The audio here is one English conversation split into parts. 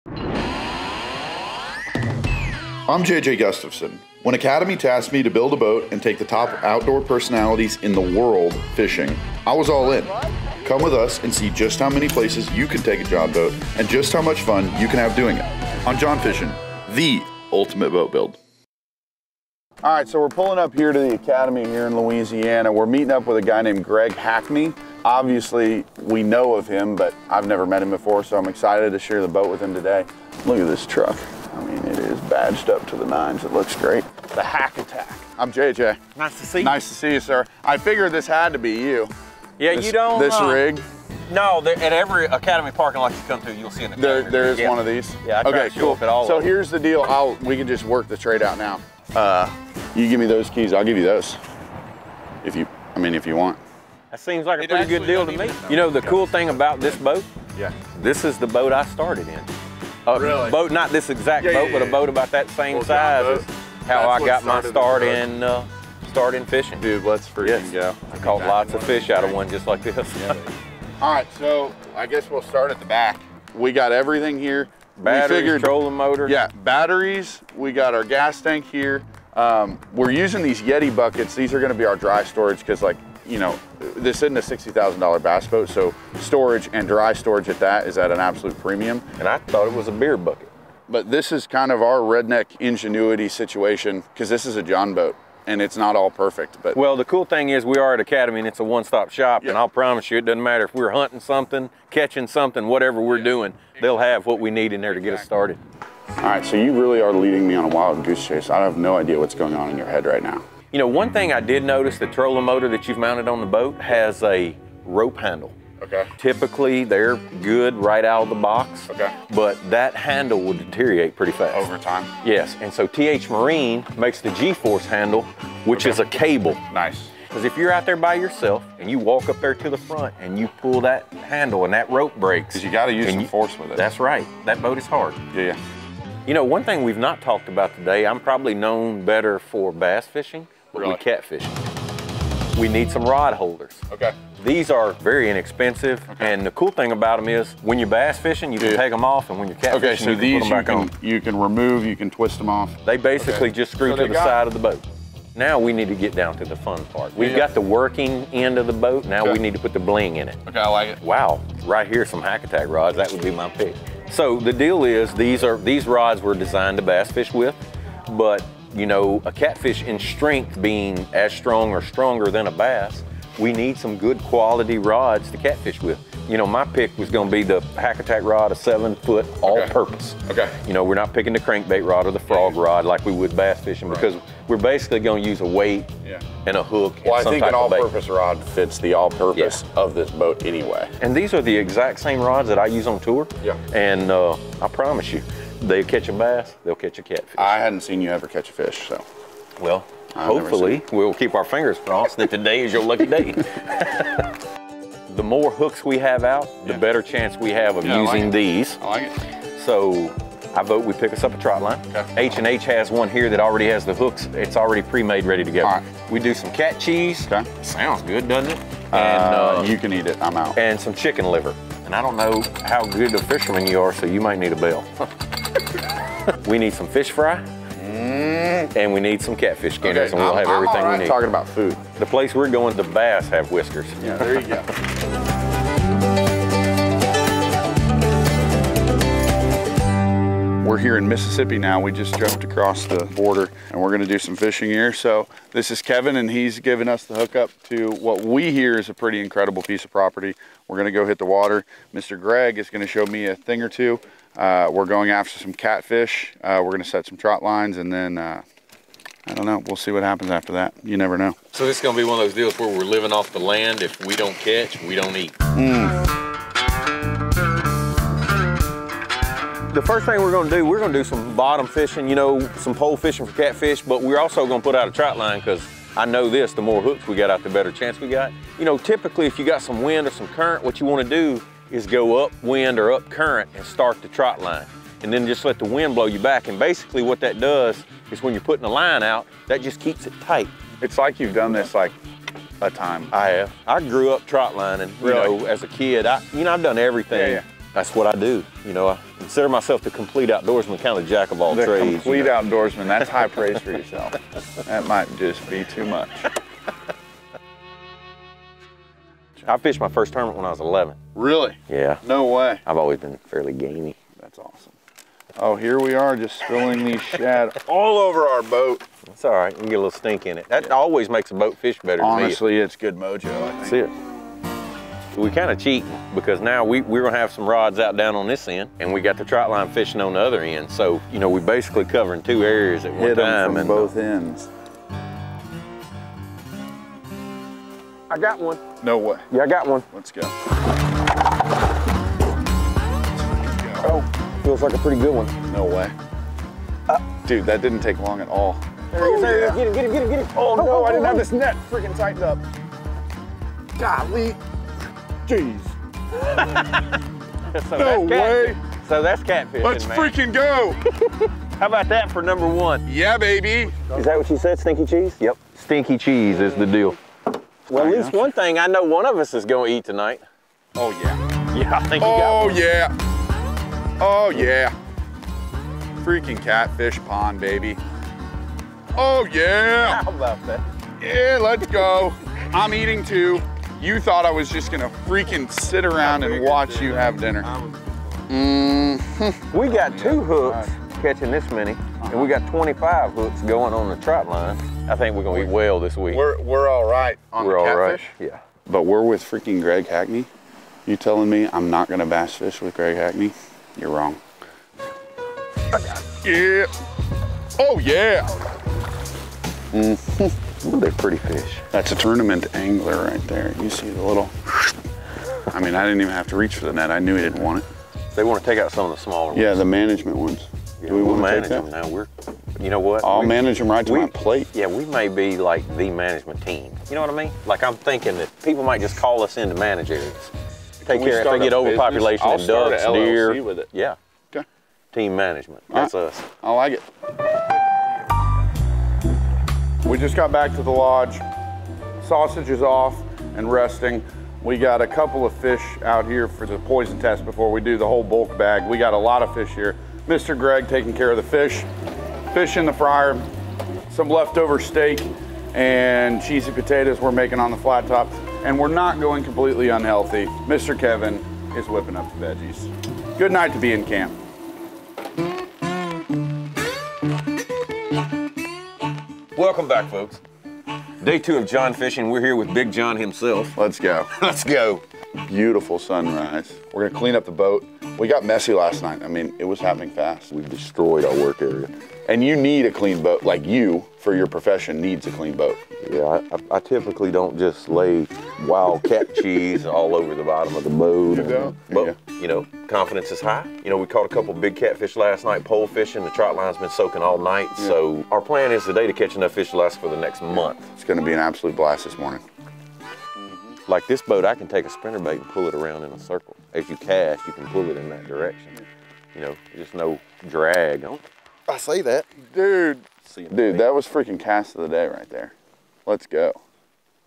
I'm JJ Gustafson. When Academy tasked me to build a boat and take the top outdoor personalities in the world fishing, I was all in. Come with us and see just how many places you can take a John boat and just how much fun you can have doing it. I'm Jon Fishin, the ultimate boat build. All right, so we're pulling up here to the Academy here in Louisiana. We're meeting up with a guy named Greg Hackney. Obviously, we know of him, but I've never met him before, so I'm excited to share the boat with him today. Look at this truck. I mean, it is badged up to the nines. It looks great. The Hack Attack. I'm JJ. Nice to see you. Nice to see you, sir. I figured this had to be you. Yeah, you don't. This rig? No, at every Academy parking lot you come to, you'll see an Academy. There is one of these? Yeah, I okay, cool. At all so here's the deal. We can just work the trade out now. You give me those keys, I'll give you those. If you want. That seems like a pretty good deal to me. You know, the cool thing about this boat? Yeah. This is the boat I started in. Really? Boat, not this exact boat, but a boat about that same size is how I got my start in fishing. Dude, let's freaking go. I caught lots of fish out of one just like this. Yeah. All right, so I guess we'll start at the back. We got everything here. Batteries, trolling motor. Yeah, batteries. We got our gas tank here. We're using these Yeti buckets. These are gonna be our dry storage because, like, you know, this isn't a $60,000 bass boat, so storage and dry storage at that is at an absolute premium. And I thought it was a beer bucket. But this is kind of our redneck ingenuity situation because this is a John boat and it's not all perfect. But well, the cool thing is we are at Academy and it's a one-stop shop, and I'll promise you it doesn't matter if we're hunting something, catching something, whatever we're doing, they'll have what we need in there to get us started. All right, so you really are leading me on a wild goose chase. I have no idea what's going on in your head right now. You know, one thing I did notice, the trolling motor that you've mounted on the boat has a rope handle. Okay. Typically, they're good right out of the box. Okay. But that handle will deteriorate pretty fast. Over time? Yes, and so TH Marine makes the G-Force handle, which is a cable. Nice. Because if you're out there by yourself and you walk up there to the front and you pull that handle and that rope breaks. Because you got to use some force with it. That's right. That boat is hard. Yeah. You know, one thing we've not talked about today, I'm probably known better for bass fishing, but we catfish. We need some rod holders. Okay. These are very inexpensive, and the cool thing about them is when you're bass fishing, you can take them off, and when you're catfishing, so you can put them back on. You can remove, you can twist them off. They basically just screw to the side of the boat. Now we need to get down to the fun part. We've got the working end of the boat. Now we need to put the bling in it. Okay, I like it. Wow, right here, some Hack Attack rods. That would be my pick. So the deal is these rods were designed to bass fish with, but you know, a catfish in strength being as strong or stronger than a bass, we need some good quality rods to catfish with. You know, my pick was gonna be the Hack Attack rod, a 7-foot all-purpose. Okay. You know, we're not picking the crankbait rod or the frog rod like we would bass fishing because we're basically gonna use a weight and a hook. Well, I think an all-purpose rod fits the all-purpose of this boat anyway. And these are the exact same rods that I use on tour. Yeah. And I promise you, they'll catch a bass, they'll catch a catfish. I hadn't seen you ever catch a fish, so. Well, hopefully we'll keep our fingers crossed that today is your lucky day. The more hooks we have out, the better chance we have of using these. I like it. So I vote we pick us up a trotline. Okay. H&H has one here that already has the hooks. It's already pre-made, ready to go. All right. We do some cat cheese. Okay. Sounds good, doesn't it? And you can eat it, I'm out. And some chicken liver. And I don't know how good a fisherman you are, so you might need a bell. We need some fish fry. And we need some catfish skinners, and we'll have everything we need. Talking about food. The place we're going, the bass have whiskers. Yeah, there you go. We're here in Mississippi now. We just jumped across the border, and we're gonna do some fishing here. So this is Kevin, and he's given us the hookup to what we hear is a pretty incredible piece of property. We're gonna go hit the water. Mr. Greg is gonna show me a thing or two. We're going after some catfish. We're gonna set some trot lines, and then I don't know, we'll see what happens after that. You never know. So this is gonna be one of those deals where we're living off the land. If we don't catch, we don't eat. The first thing we're gonna do some bottom fishing, you know, some pole fishing for catfish, but we're also gonna put out a trot line because I know this, the more hooks we got out, the better chance we got. You know, typically if you got some wind or some current, what you wanna do is go upwind or up current and start the trot line. And then just let the wind blow you back. And basically what that does is when you're putting the line out, that just keeps it tight. It's like you've done this like a time. I have. I grew up trot lining, you know, as a kid. I've done everything. That's what I do. You know, I consider myself the complete outdoorsman, kind of jack of all trades. The complete outdoorsman, that's high praise for yourself. That might just be too much. I fished my first tournament when I was 11. Really? Yeah. No way. I've always been fairly gamey. That's awesome. Oh, here we are just spilling these shad all over our boat. It's all right, you can get a little stink in it. That always makes a boat fish better. Honestly, it's good mojo, I think. That's it. We kind of cheating because now we're gonna have some rods out down on this end and we got the trotline fishing on the other end. So, you know, we basically covering 2 areas at one time. From both ends. I got one. No way. Yeah, I got one. Let's go. Oh, feels like a pretty good one. No way. Dude, that didn't take long at all. There he is, there he is. Get him, get him, get him, get him. Oh no, I didn't have this net freaking tightened up. Golly. Jeez. So no way. So that's catfishing, Let's man. freaking go. How about that for number 1? Yeah, baby. Is that what you said, stinky cheese? Yep. Stinky cheese is the deal. Well, at least one thing I know one of us is going to eat tonight. Oh, yeah. Yeah, I think you got one. Yeah. Oh, yeah. Freaking catfish pond, baby. Oh, yeah. How about that? Yeah, let's go. I'm eating too. You thought I was just going to freaking sit around and watch you have dinner. We got 2 hooks catching this many, and we got 25 hooks going on the trot line. I think we're going to eat well this week. We're all right on the catfish. Yeah. But we're with freaking Greg Hackney. You telling me I'm not gonna bass fish with Greg Hackney? You're wrong. Yeah. Oh yeah. Ooh, they're pretty fish. That's a tournament angler right there. You see the little, I mean, I didn't even have to reach for the net. I knew he didn't want it. They want to take out some of the smaller ones. Yeah, the management ones. Yeah, Do we we'll want to manage take them that? now. You know what? I'll manage them right to my plate. Yeah, we may be like the management team. You know what I mean? Like I'm thinking that people might just call us in to manage areas. Take care if they get overpopulation and ducks, deer. With it. Yeah. Okay. Team management. That's us. I like it. We just got back to the lodge. Sausage is off and resting. We got a couple of fish out here for the poison test before we do the whole bulk bag. We got a lot of fish here. Mr. Greg taking care of the fish. Fish in the fryer, some leftover steak, and cheesy potatoes we're making on the flat top. And we're not going completely unhealthy. Mr. Kevin is whipping up the veggies. Good night to be in camp. Welcome back, folks. Day 2 of Jon Fishing. We're here with Big John himself. Let's go. Let's go. Beautiful sunrise. We're gonna clean up the boat. We got messy last night. I mean, it was happening fast. We've destroyed our work area. And you need a clean boat. Like you, for your profession, needs a clean boat. Yeah, I typically don't just lay wild cat cheese all over the bottom of the boat. You don't? But, you know, confidence is high. You know, we caught a couple big catfish last night, pole fishing. The trot line's been soaking all night. Yeah. So our plan is today to catch enough fish to last for the next month. It's gonna be an absolute blast this morning. Like this boat, I can take a spinnerbait and pull it around in a circle. As you cast, you can pull it in that direction. You know, just no drag. I say that. Dude, that was freaking cast of the day right there. Let's go.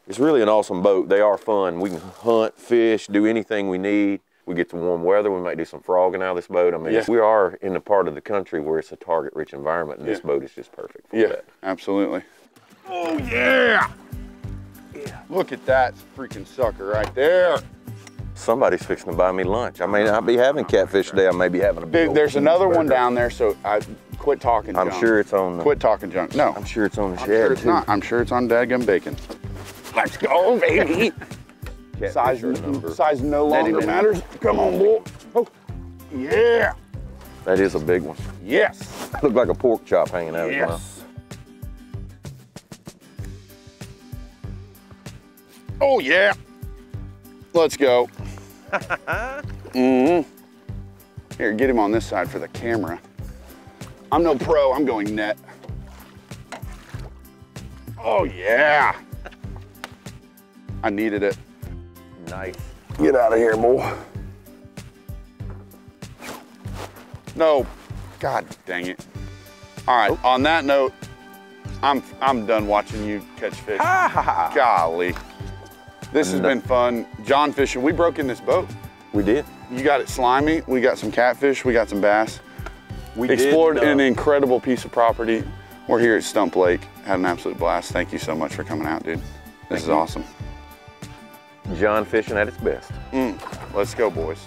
It's really an awesome boat. They are fun. We can hunt, fish, do anything we need. We get the warm weather. We might do some frogging out of this boat. I mean, we are in a part of the country where it's a target-rich environment, and this boat is just perfect for that. Absolutely. Oh, yeah! Look at that freaking sucker right there. Somebody's fixing to buy me lunch. I may not be having catfish today. I may be having a big Dude, there's another one down there, so quit talking junk. I'm sure it's on the... Quit talking junk. No. I'm sure it's on the shed, sure it's not. I'm sure it's on dadgum bacon. Let's go, baby. Size no longer matters. Come on, boy. Oh, yeah. That is a big one. Yes. Looked like a pork chop hanging out of his mouth. Oh, yeah. Let's go. Here, get him on this side for the camera. I'm no pro, I'm going net. Oh, yeah. I needed it. Nice. Get out of here, boy. No, God dang it. All right, on that note, I'm done watching you catch fish. Golly. This has been fun. Jon Fishin, we broke in this boat. We did. You got it slimy. We got some catfish. We got some bass. We explored an incredible piece of property. We're here at Stump Lake. Had an absolute blast. Thank you so much for coming out, dude. This is awesome. Jon Fishin at its best. Let's go, boys.